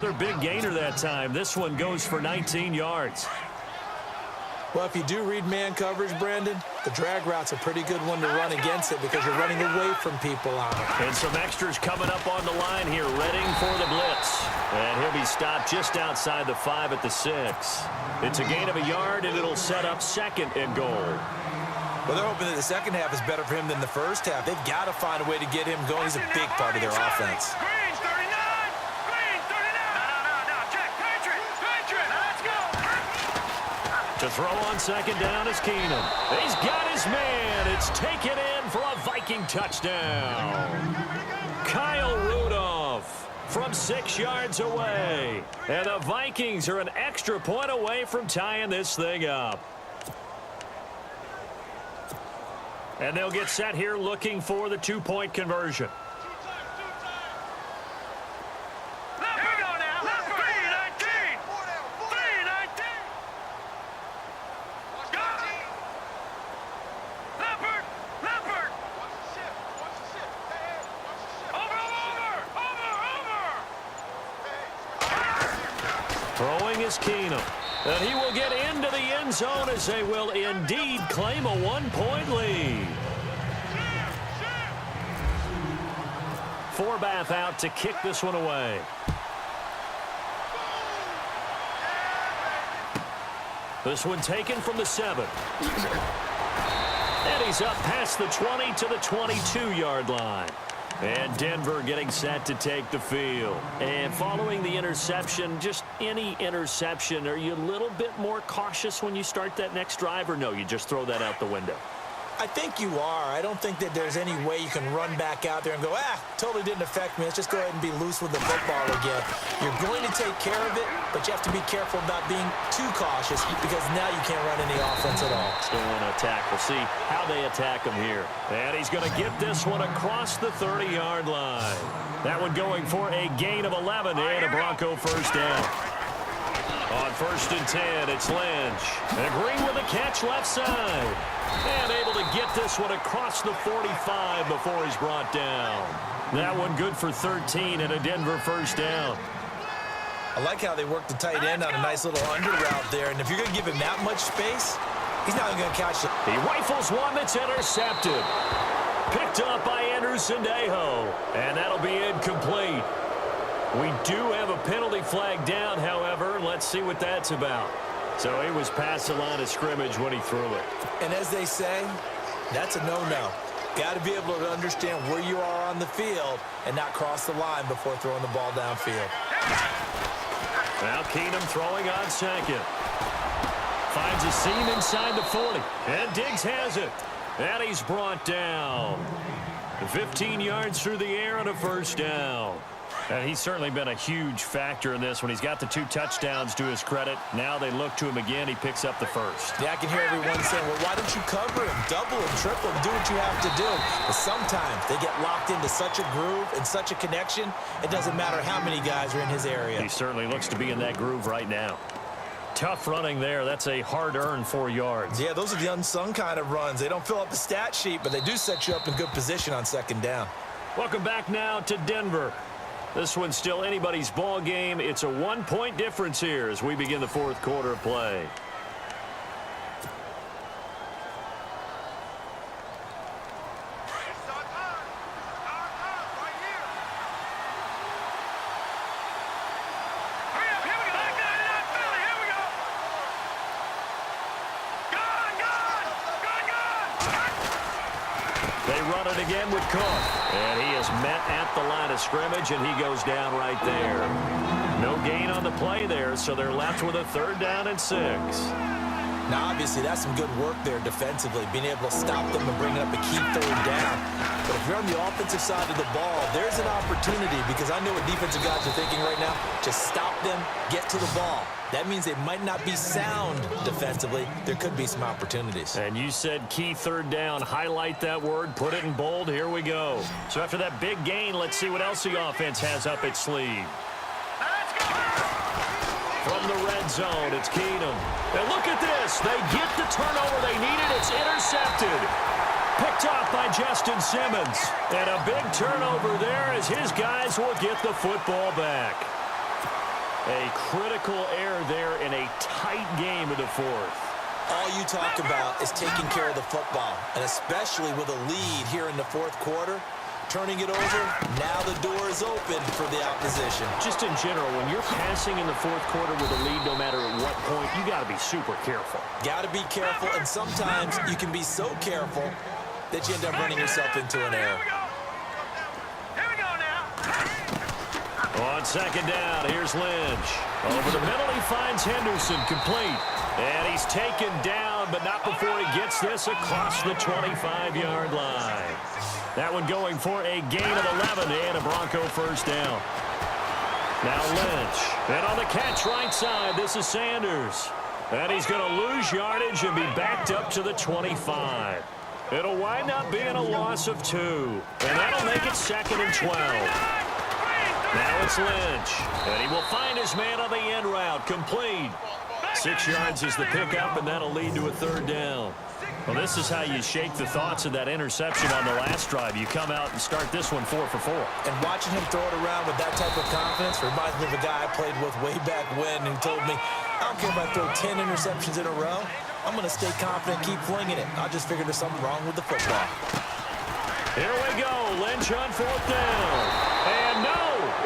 Another big gainer that time. This one goes for 19 yards. Well, if you do read man coverage, Brandon, the drag route's a pretty good one to run against it because you're running away from people on it. And some extras coming up on the line here, readying for the blitz. And he'll be stopped just outside the 5 at the 6. It's a gain of a yard, and it'll set up 2nd and goal. Well, they're hoping that the second half is better for him than the first half. They've got to find a way to get him going. He's a big part of their offense. To throw on 2nd down is Keenum. He's got his man. It's taken in for a Viking touchdown. Kyle Rudolph from 6 yards away. And the Vikings are an extra point away from tying this thing up. And they'll get set here looking for the 2-point conversion. Throwing is Keenum. And he will get into the end zone as they will indeed claim a 1-point lead. Forbath out to kick this one away. This one taken from the 7. And he's up past the 20 to the 22-yard line. And Denver getting set to take the field. And following the interception, just any interception, are you a little bit more cautious when you start that next drive, or no, you just throw that out the window? I think you are. I don't think that there's any way you can run back out there and go, totally didn't affect me. Let's just go ahead and be loose with the football again. You're going to take care of it, but you have to be careful about being too cautious because now you can't run any offense at all. Still want to attack. We'll see how they attack him here. And he's going to get this one across the 30-yard line. That one going for a gain of 11 and a Bronco first down. On 1st and 10, it's Lynch. And Green with a catch left side. And able to get this one across the 45 before he's brought down. That one good for 13 and a Denver first down. I like how they work the tight end on a nice little under route there. And if you're going to give him that much space, he's not going to catch it. He rifles one that's intercepted. Picked up by Andrew Sendejo. And that'll be incomplete. We do have a penalty flag down, however. Let's see what that's about. So he was past the line of scrimmage when he threw it. And as they say, that's a no-no. Got to be able to understand where you are on the field and not cross the line before throwing the ball downfield. Now Keenum throwing on 2nd. Finds a seam inside the 40. And Diggs has it. And he's brought down. 15 yards through the air and a first down. And he's certainly been a huge factor in this when he's got the 2 touchdowns to his credit. Now they look to him again. He picks up the first. Yeah, I can hear everyone saying, well, why don't you cover him, double him, triple him, do what you have to do. But sometimes they get locked into such a groove and such a connection, it doesn't matter how many guys are in his area. He certainly looks to be in that groove right now. Tough running there. That's a hard-earned 4 yards. Yeah, those are the unsung kind of runs. They don't fill up the stat sheet, but they do set you up in good position on 2nd down. Welcome back now to Denver. This one's still anybody's ball game. It's a 1-point difference here as we begin the 4th quarter of play. They run it again with Cook. And he is met at the line of scrimmage, and he goes down right there. No gain on the play there, so they're left with a 3rd down and 6. Now, obviously, that's some good work there defensively, being able to stop them and bringing up a key 3rd down. But if you're on the offensive side of the ball, there's an opportunity because I know what defensive guys are thinking right now. Just stop them, get to the ball. That means they might not be sound defensively. There could be some opportunities. And you said key 3rd down. Highlight that word. Put it in bold. Here we go. So after that big gain, let's see what else the offense has up its sleeve. From the red zone, it's Keenum. And look at this. They get the turnover they needed. It's intercepted. Picked off by Justin Simmons. And a big turnover there as his guys will get the football back. A critical error there in a tight game of the fourth. All you talk about is taking care of the football, and especially with a lead here in the fourth quarter. Turning it over, now the door is open for the opposition. Just in general, when you're passing in the fourth quarter with a lead, no matter at what point, you got to be super careful. Got to be careful, and sometimes you can be so careful that you end up running yourself into an error. Here we go now. On second down, here's Lynch. Over the middle, he finds Henderson, complete. And he's taken down, but not before he gets this across the 25-yard line. That one going for a gain of 11 and a Bronco first down. Now Lynch. And on the catch right side, this is Sanders. And he's going to lose yardage and be backed up to the 25. It'll wind up being a loss of 2. And that'll make it 2nd and 12. Now it's Lynch. And he will find his man on the end route. Complete. 6 yards is the pickup, and that'll lead to a 3rd down. Well, this is how you shake the thoughts of that interception on the last drive. You come out and start this one 4 for 4. And watching him throw it around with that type of confidence reminds me of a guy I played with way back when who told me, I don't care if I throw 10 interceptions in a row. I'm going to stay confident, keep flinging it. I just figured there's something wrong with the football. Here we go. Lynch on 4th down. And no,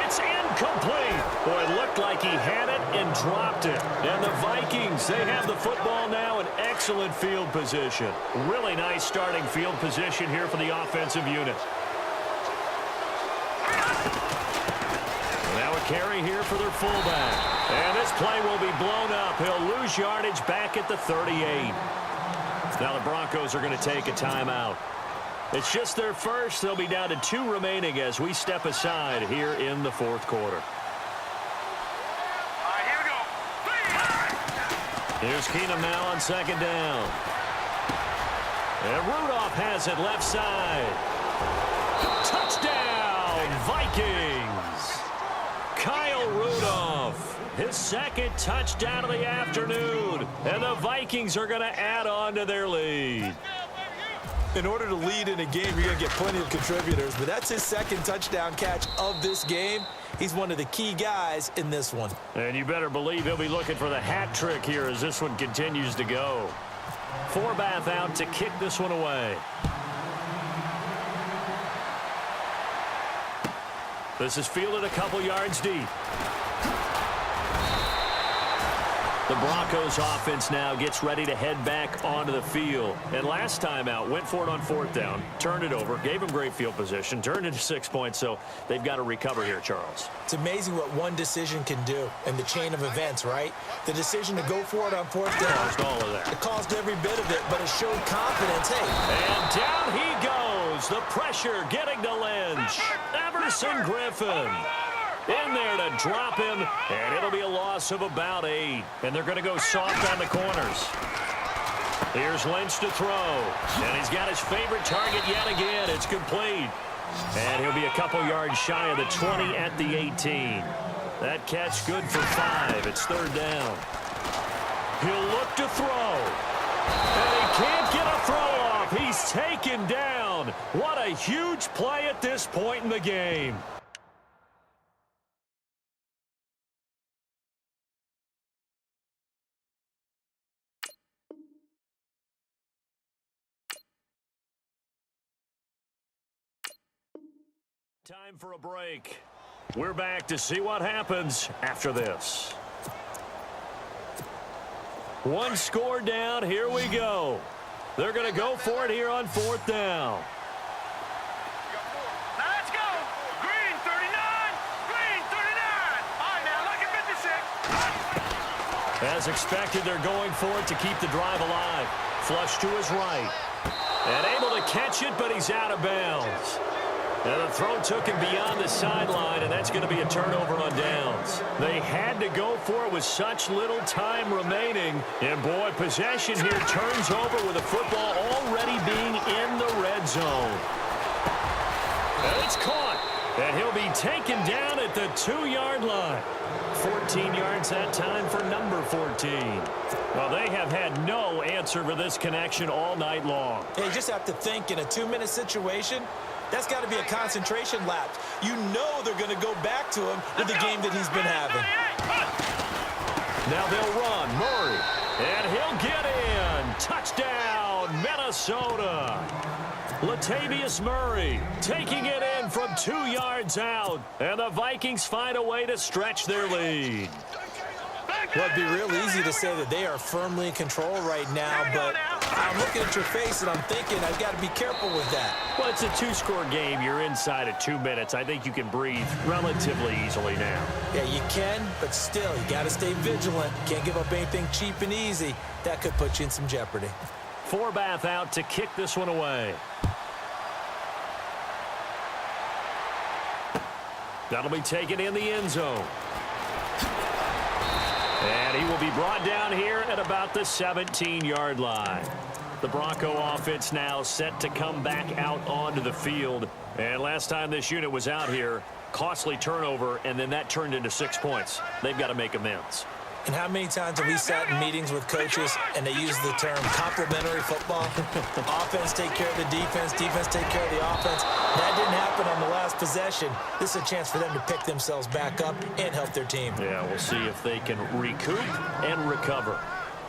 it's incomplete. Boy, it looked like he had it and dropped it. And the Vikings, they have the football now in excellent field position. Really nice starting field position here for the offensive unit. Now a carry here for their fullback. And this play will be blown up. He'll lose yardage back at the 38. Now the Broncos are going to take a timeout. It's just their first. They'll be down to 2 remaining as we step aside here in the fourth quarter. All right, here we go. Here's Keenum now on 2nd down. And Rudolph has it left side. Touchdown, Vikings! Kyle Rudolph, his 2nd touchdown of the afternoon. And the Vikings are going to add on to their lead. In order to lead in a game, you're going to get plenty of contributors, but that's his 2nd touchdown catch of this game. He's one of the key guys in this one. And you better believe he'll be looking for the hat trick here as this one continues to go. Forbath out to kick this one away. This is fielded a couple yards deep. The Broncos offense now gets ready to head back onto the field. And last time out, went for it on 4th down, turned it over, gave them great field position, turned into 6 points, so they've got to recover here, Charles. It's amazing what one decision can do in the chain of events, right? The decision to go for it on 4th down. Caused all of that. It caused every bit of it, but it showed confidence. Hey. And down he goes. The pressure getting to Lynch. Everson Griffin in there to drop him, and it'll be a loss of about 8. And they're going to go soft on the corners. Here's Lynch to throw, and he's got his favorite target yet again. It's complete. And he'll be a couple yards shy of the 20 at the 18. That catch good for 5. It's 3rd down. He'll look to throw. And he can't get a throw off. He's taken down. What a huge play at this point in the game. Time for a break. We're back to see what happens after this. 1 score down. Here we go. They're going to go for it here on 4th down. Now let's go. Green 39. Green 39. All right, now look at 56. As expected, they're going for it to keep the drive alive. Flush to his right. And able to catch it, but he's out of bounds. And the throw took him beyond the sideline, and that's going to be a turnover on downs. They had to go for it with such little time remaining. And, boy, possession here turns over with the football already being in the red zone. And it's caught. And he'll be taken down at the 2-yard line. 14 yards that time for number 14. Well, they have had no answer for this connection all night long. You just have to think in a 2-minute situation, that's got to be a concentration lapse. You know they're going to go back to him with the game that he's been having. Now they'll run. Murray. And he'll get in. Touchdown, Minnesota. Latavius Murray taking it in from 2 yards out. And the Vikings find a way to stretch their lead. Well, it'd be real easy to say that they are firmly in control right now, but I'm looking at your face and I'm thinking I've got to be careful with that. Well, it's a 2-score game. You're inside of 2 minutes. I think you can breathe relatively easily now. Yeah, you can, but still, you got to stay vigilant. Can't give up anything cheap and easy. That could put you in some jeopardy. Forbath out to kick this one away. That'll be taken in the end zone. And he will be brought down here at about the 17-yard line. The Bronco offense now set to come back out onto the field. And last time this unit was out here, costly turnover, and then that turned into 6 points. They've got to make amends. And how many times have we sat in meetings with coaches and they use the term complementary football? Offense take care of the defense, defense take care of the offense. That didn't happen on the last possession. This is a chance for them to pick themselves back up and help their team. Yeah, we'll see if they can recoup and recover.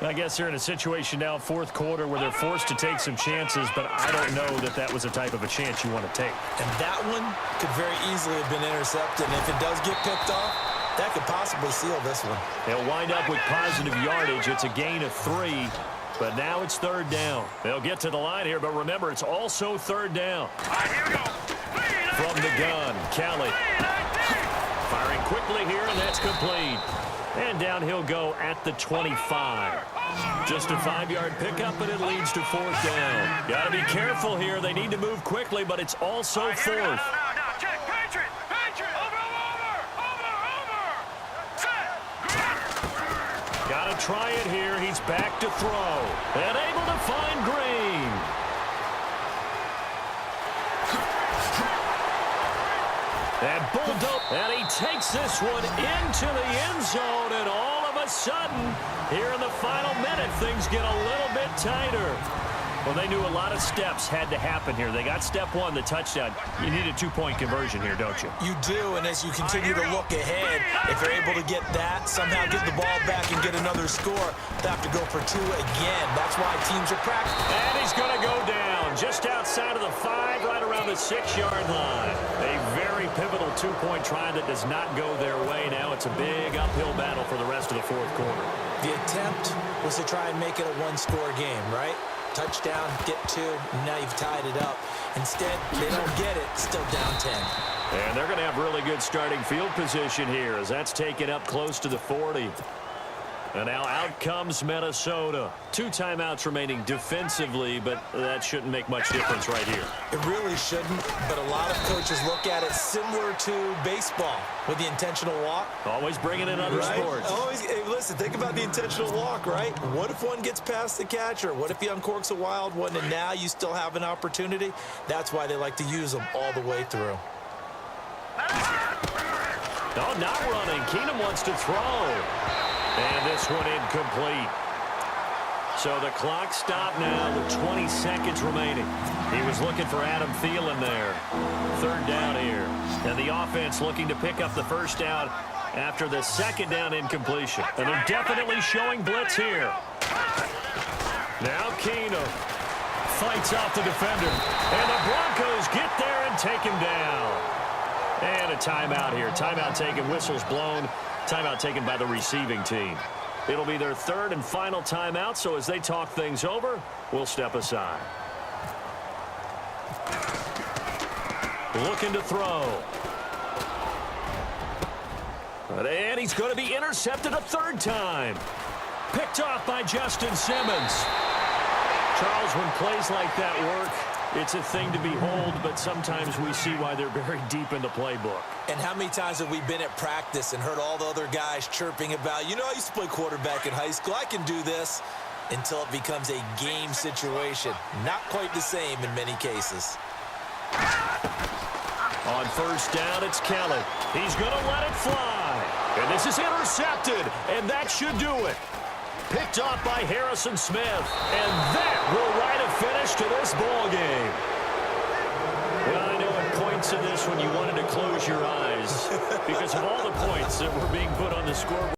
I guess they're in a situation now, fourth quarter, where they're forced to take some chances, but I don't know that that was the type of a chance you want to take. And that one could very easily have been intercepted. And if it does get picked off, that could possibly seal this one. They'll wind up with positive yardage. It's a gain of 3, but now it's third down. They'll get to the line here, but remember, it's also third down. Here we go. From the gun, Kelly. Firing quickly here, and that's complete. And down he'll go at the 25. Just a 5-yard pickup, and it leads to fourth down. Got to be careful here. They need to move quickly, but it's also fourth. Now, check. Patriot. Over. Set. Got to try it here. He's back to throw. And able to find Green. And bulldoze. And he takes this one into the end zone. And all of a sudden, here in the final minute, things get a little bit tighter. Well, they knew a lot of steps had to happen here. They got step 1, the touchdown. You need a 2-point conversion here, don't you? You do, and as you continue to look ahead, if they're able to get that, somehow get the ball back and get another score, they have to go for 2 again. That's why teams are practicing. And he's going to go down just outside of the 5, right around the 6-yard line. A very pivotal 2-point try that does not go their way. Now it's a big uphill battle for the rest of the fourth quarter. The attempt was to try and make it a 1-score game, right? Touchdown, get 2, and now you've tied it up. Instead, they don't get it, still down 10. And they're going to have really good starting field position here as that's taken up close to the 40. And now out comes Minnesota. 2 timeouts remaining defensively, but that shouldn't make much difference right here. It really shouldn't, but a lot of coaches look at it similar to baseball with the intentional walk. Always bringing in other sports. Always, hey, listen, think about the intentional walk, right? What if one gets past the catcher? What if he uncorks a wild one and now you still have an opportunity? That's why they like to use them all the way through. Oh, not running. Keenum wants to throw. And this one incomplete. So the clock stopped now with 20 seconds remaining. He was looking for Adam Thielen there. Third down here. And the offense looking to pick up the first down after the second down incompletion. And they're definitely showing blitz here. Now Keenum fights off the defender. And the Broncos get there and take him down. And a timeout here. Timeout taken, whistles blown. Timeout taken by the receiving team. It'll be their third and final timeout, so as they talk things over, we'll step aside. Looking to throw. And he's going to be intercepted a third time. Picked off by Justin Simmons. Charles, when plays like that work, it's a thing to behold, but sometimes we see why they're very deep in the playbook. And how many times have we been at practice and heard all the other guys chirping about, you know, I used to play quarterback in high school, I can do this, until it becomes a game situation. Not quite the same in many cases. On first down, it's Kelly. He's going to let it fly. And this is intercepted, and that should do it. Picked off by Harrison Smith. And that will write a finish to this ball game. Well, I know at points in this when you wanted to close your eyes because of all the points that were being put on the scoreboard.